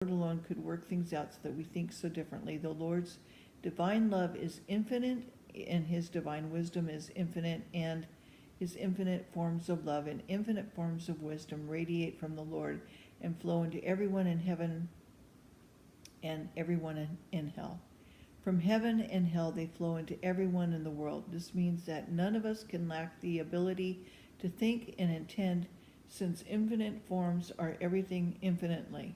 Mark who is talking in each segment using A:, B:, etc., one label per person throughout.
A: Lord alone could work things out so that we think so differently. The Lord's divine love is infinite, and his divine wisdom is infinite, and his infinite forms of love and infinite forms of wisdom radiate from the Lord and flow into everyone in heaven and everyone in hell. From heaven and hell they flow into everyone in the world. This means that none of us can lack the ability to think and intend, since infinite forms are everything infinitely.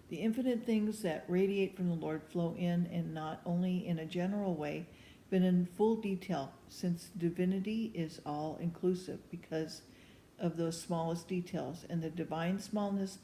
A: The infinite things that radiate from the Lord flow in, and not only in a general way, but in full detail, since divinity is all-inclusive because of those smallest details, and the divine smallest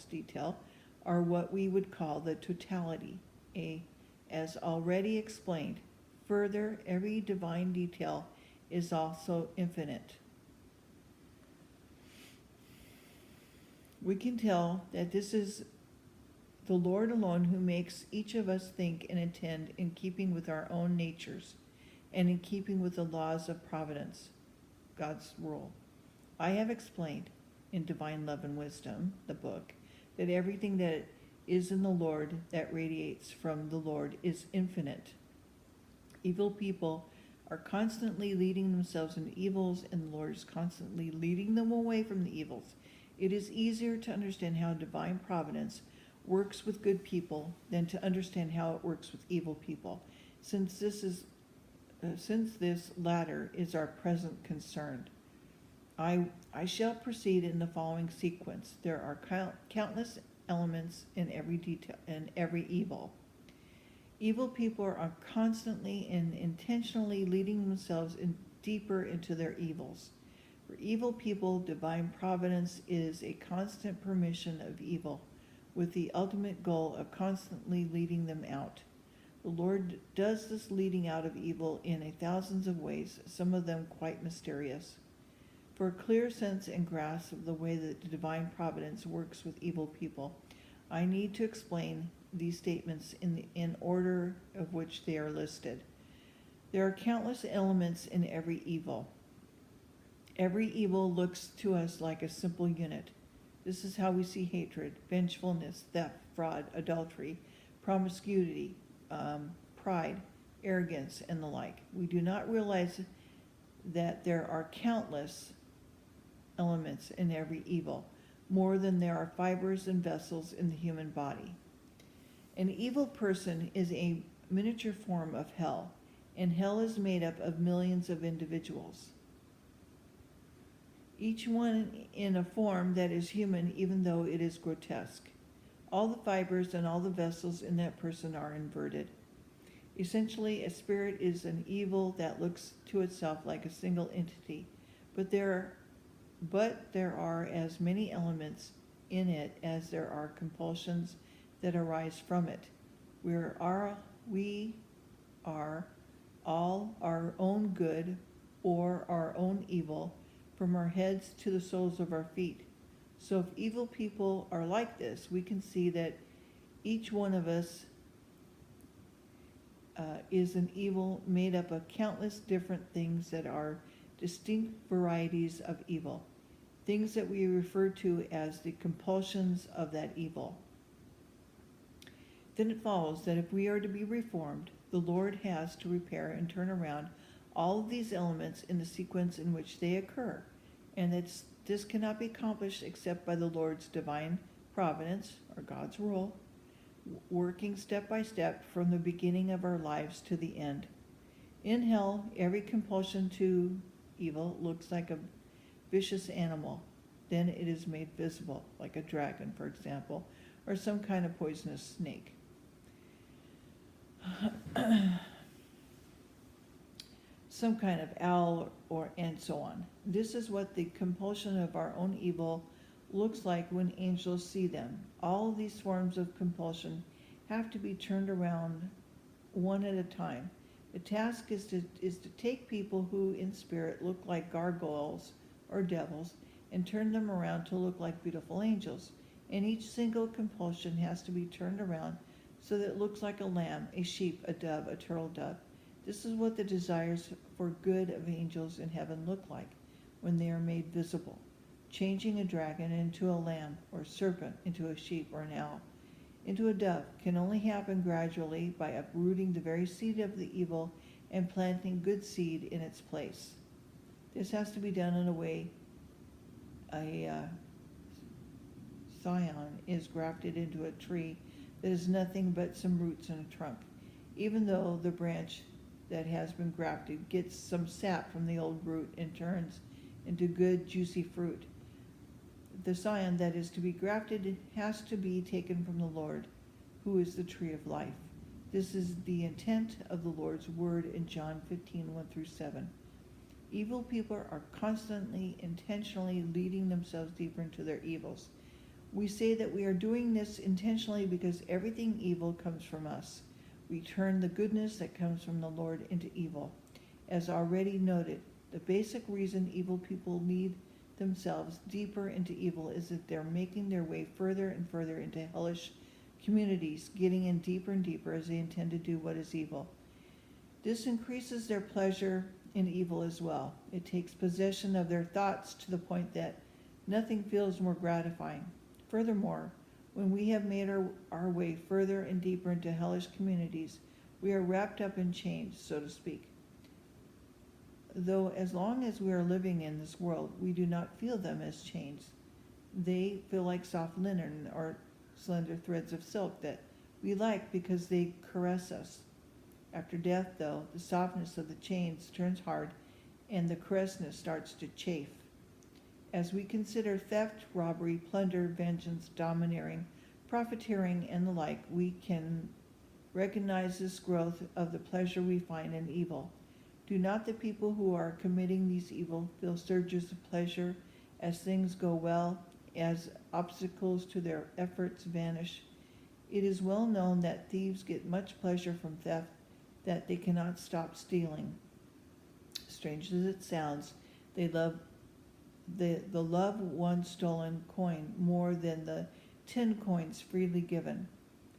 A: detail, are what we would call the totality, as already explained. Further, every divine detail is also infinite. We can tell that this is the Lord alone who makes each of us think and intend in keeping with our own natures and in keeping with the laws of providence, God's rule. I have explained in Divine Love and Wisdom, the book, that everything that is in the Lord that radiates from the Lord is infinite. Evil people are constantly leading themselves into evils, and the Lord is constantly leading them away from the evils. It is easier to understand how divine providence works with good people than to understand how it works with evil people, since this latter is our present concern. I shall proceed in the following sequence. There are countless elements in every detail, in every evil. Evil people are constantly and intentionally leading themselves deeper into their evils. For evil people, divine providence is a constant permission of evil, with the ultimate goal of constantly leading them out. The Lord does this leading out of evil in thousands of ways, some of them quite mysterious. For a clear sense and grasp of the way that the divine providence works with evil people, I need to explain these statements in order of which they are listed. There are countless elements in every evil. Every evil looks to us like a simple unit. This is how we see hatred, vengefulness, theft, fraud, adultery, promiscuity, pride, arrogance, and the like. We do not realize that there are countless elements in every evil, more than there are fibers and vessels in the human body. An evil person is a miniature form of hell, and hell is made up of millions of individuals, each one in a form that is human, even though it is grotesque. All the fibers and all the vessels in that person are inverted. Essentially, a spirit is an evil that looks to itself like a single entity, but there are as many elements in it as there are compulsions that arise from it. We are all our own good or our own evil, from our heads to the soles of our feet. So if evil people are like this, we can see that each one of us is an evil made up of countless different things that are distinct varieties of evil, things that we refer to as the compulsions of that evil. Then it follows that if we are to be reformed, the Lord has to repair and turn around all of these elements in the sequence in which they occur, and that this cannot be accomplished except by the Lord's divine providence, or God's rule, working step by step from the beginning of our lives to the end. In hell, every compulsion to evil looks like a vicious animal. Then it is made visible, like a dragon, for example, or some kind of poisonous snake. Some kind of owl, and so on. This is what the compulsion of our own evil looks like when angels see them. All these forms of compulsion have to be turned around one at a time. The task is to take people who in spirit look like gargoyles or devils and turn them around to look like beautiful angels. And each single compulsion has to be turned around so that it looks like a lamb, a sheep, a dove, a turtle dove. This is what the desires for good of angels in heaven look like when they are made visible. changing a dragon into a lamb, or serpent into a sheep or an owl, into a dove, can only happen gradually by uprooting the very seed of the evil and planting good seed in its place. This has to be done in a way a scion is grafted into a tree that is nothing but some roots and a trunk, even though the branch that has been grafted gets some sap from the old root and turns into good juicy fruit. The scion that is to be grafted has to be taken from the Lord, who is the tree of life. This is the intent of the Lord's word in John 15:1-7. Evil people are constantly, intentionally leading themselves deeper into their evils. We say that we are doing this intentionally because everything evil comes from us. We turn the goodness that comes from the Lord into evil. As already noted, the basic reason evil people lead themselves deeper into evil is that they're making their way further and further into hellish communities, getting in deeper and deeper as they intend to do what is evil. This increases their pleasure in evil as well. It takes possession of their thoughts to the point that nothing feels more gratifying. Furthermore, when we have made our way further and deeper into hellish communities, we are wrapped up in chains, so to speak. Though as long as we are living in this world, we do not feel them as chains. They feel like soft linen or slender threads of silk that we like because they caress us. After death, though, the softness of the chains turns hard and the caressness starts to chafe. As we consider theft, robbery, plunder, vengeance, domineering, profiteering, and the like, we can recognize this growth of the pleasure we find in evil. Do not the people who are committing these evil feel surges of pleasure as things go well, as obstacles to their efforts vanish? It is well known that thieves get much pleasure from theft, that they cannot stop stealing. Strange as it sounds, they love one stolen coin more than the 10 coins freely given.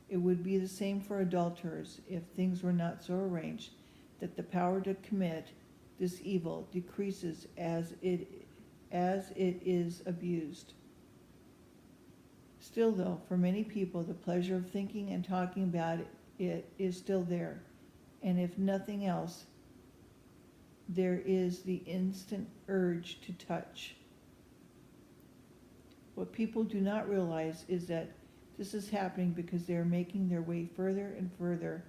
A: It would be the same for adulterers if things were not so arranged that the power to commit this evil decreases as it is abused. Still, though, for many people, the pleasure of thinking and talking about it is still there, and if nothing else, there is the instant urge to touch. What people do not realize is that this is happening because they are making their way further and further,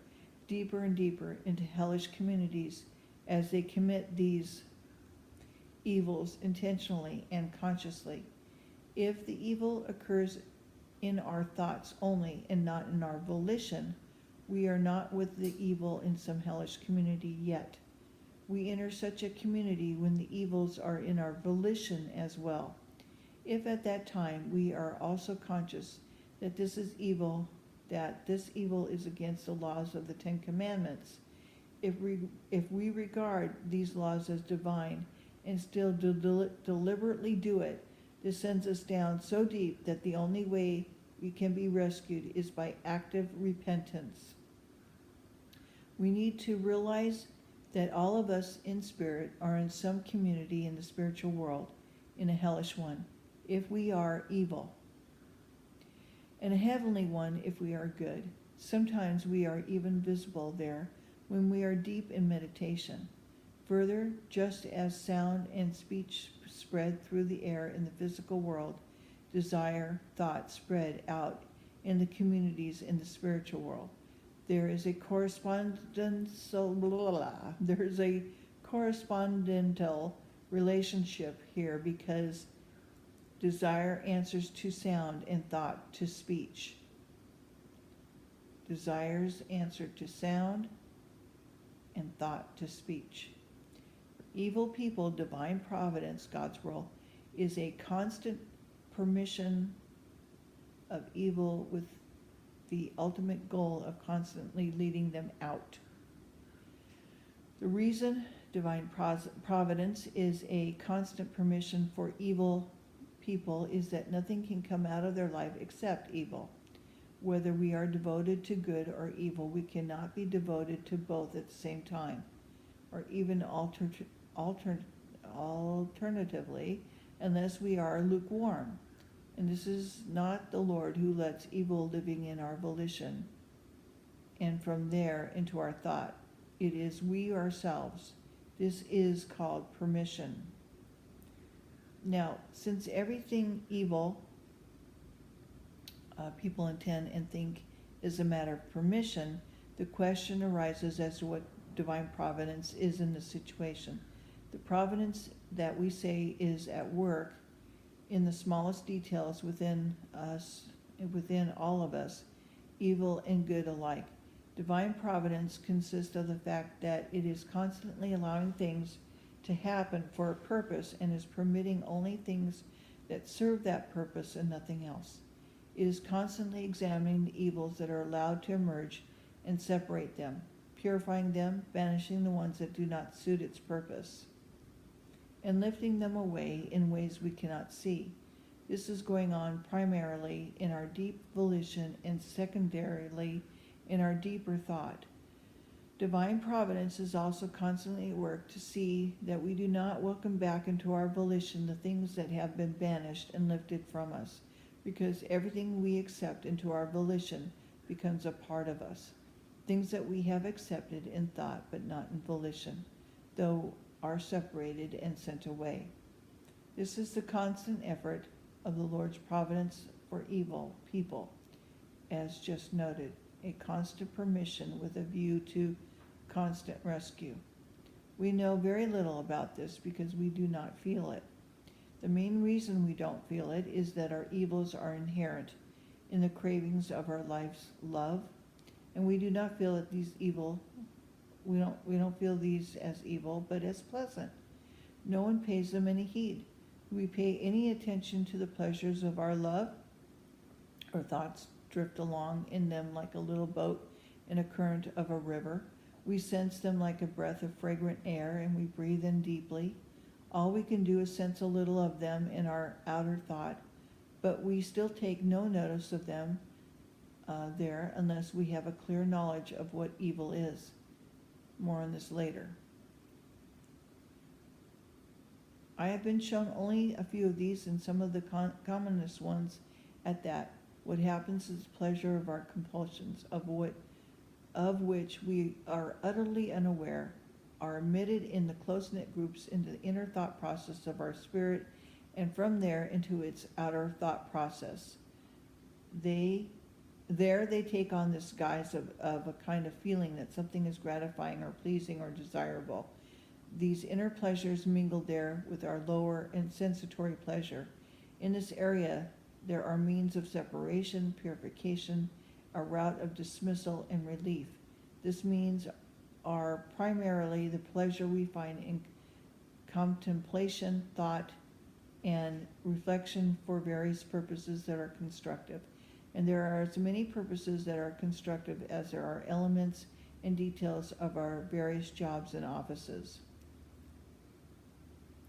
A: deeper and deeper into hellish communities as they commit these evils intentionally and consciously. If the evil occurs in our thoughts only and not in our volition, we are not with the evil in some hellish community yet. We enter such a community when the evils are in our volition as well. If at that time we are also conscious that this evil is against the laws of the 10 Commandments, if we regard these laws as divine and still deliberately do it, this sends us down so deep that the only way we can be rescued is by active repentance. We need to realize that all of us in spirit are in some community in the spiritual world, in a hellish one, if we are evil, and a heavenly one if we are good. Sometimes we are even visible there when we are deep in meditation. Further, just as sound and speech spread through the air in the physical world, desire, thought spread out in the communities in the spiritual world. There is a correspondental relationship here because desire answers to sound and thought to speech. Desires answer to sound and thought to speech. Evil people, divine providence, God's role, is a constant permission of evil with the ultimate goal of constantly leading them out. The reason divine providence is a constant permission for evil people is that nothing can come out of their life except evil. Whether we are devoted to good or evil, we cannot be devoted to both at the same time, or even alternatively, unless we are lukewarm. And this is not the Lord who lets evil living in our volition, and from there into our thought. It is we ourselves. This is called permission. Now, since everything evil people intend and think is a matter of permission, the question arises as to what divine providence is in the situation. The providence that we say is at work in the smallest details within us, within all of us, evil and good alike. Divine providence consists of the fact that it is constantly allowing things to happen for a purpose and is permitting only things that serve that purpose and nothing else. It is constantly examining the evils that are allowed to emerge and separate them, purifying them, banishing the ones that do not suit its purpose, and lifting them away in ways we cannot see. This is going on primarily in our deep volition and secondarily in our deeper thought. Divine providence is also constantly at work to see that we do not welcome back into our volition the things that have been banished and lifted from us, because everything we accept into our volition becomes a part of us. Things that we have accepted in thought but not in volition, though are separated and sent away. This is the constant effort of the Lord's providence for evil people, as just noted, a constant permission with a view to constant rescue. We know very little about this because we do not feel it. The main reason we don't feel it is that our evils are inherent in the cravings of our life's love, and we do not feel that these evil we don't feel these as evil, but as pleasant. No one pays them any heed. Do we pay any attention to the pleasures of our love? Our thoughts drift along in them like a little boat in a current of a river. We sense them like a breath of fragrant air, and we breathe in deeply. All we can do is sense a little of them in our outer thought, but we still take no notice of them there unless we have a clear knowledge of what evil is. More on this later. I have been shown only a few of these and some of the commonest ones at that. What happens is pleasure of our compulsions, of which we are utterly unaware, are emitted in the close-knit groups into the inner thought process of our spirit, and from there into its outer thought process. They take on this guise of a kind of feeling that something is gratifying or pleasing or desirable. These inner pleasures mingle there with our lower and sensatory pleasure. In this area, there are means of separation, purification, a route of dismissal and relief. This means are primarily the pleasure we find in contemplation, thought, and reflection for various purposes that are constructive. And there are as many purposes that are constructive as there are elements and details of our various jobs and offices.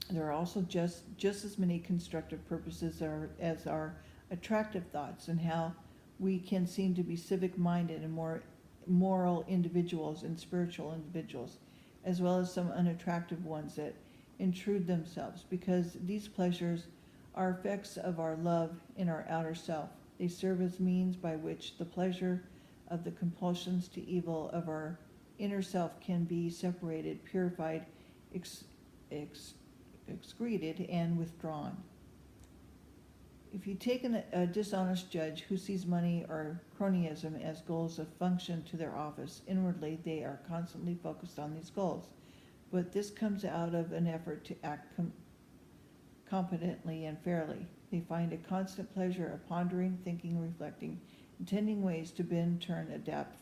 A: There are also just as many constructive purposes as are attractive thoughts, and how we can seem to be civic-minded and more moral individuals and spiritual individuals, as well as some unattractive ones that intrude themselves, because these pleasures are effects of our love in our outer self. They serve as means by which the pleasure of the compulsions to evil of our inner self can be separated, purified, excreted, and withdrawn. If you take a dishonest judge who sees money or cronyism as goals of function to their office, inwardly they are constantly focused on these goals. But this comes out of an effort to act competently and fairly. They find a constant pleasure of pondering, thinking, reflecting, intending ways to bend, turn, adapt,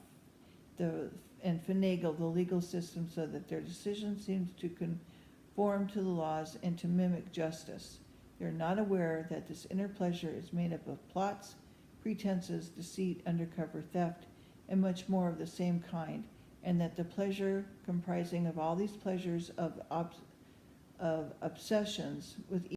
A: and finagle the legal system so that their decision seems to conform to the laws and to mimic justice. They are not aware that this inner pleasure is made up of plots, pretenses, deceit, undercover theft, and much more of the same kind, and that the pleasure comprising of all these pleasures of obsessions with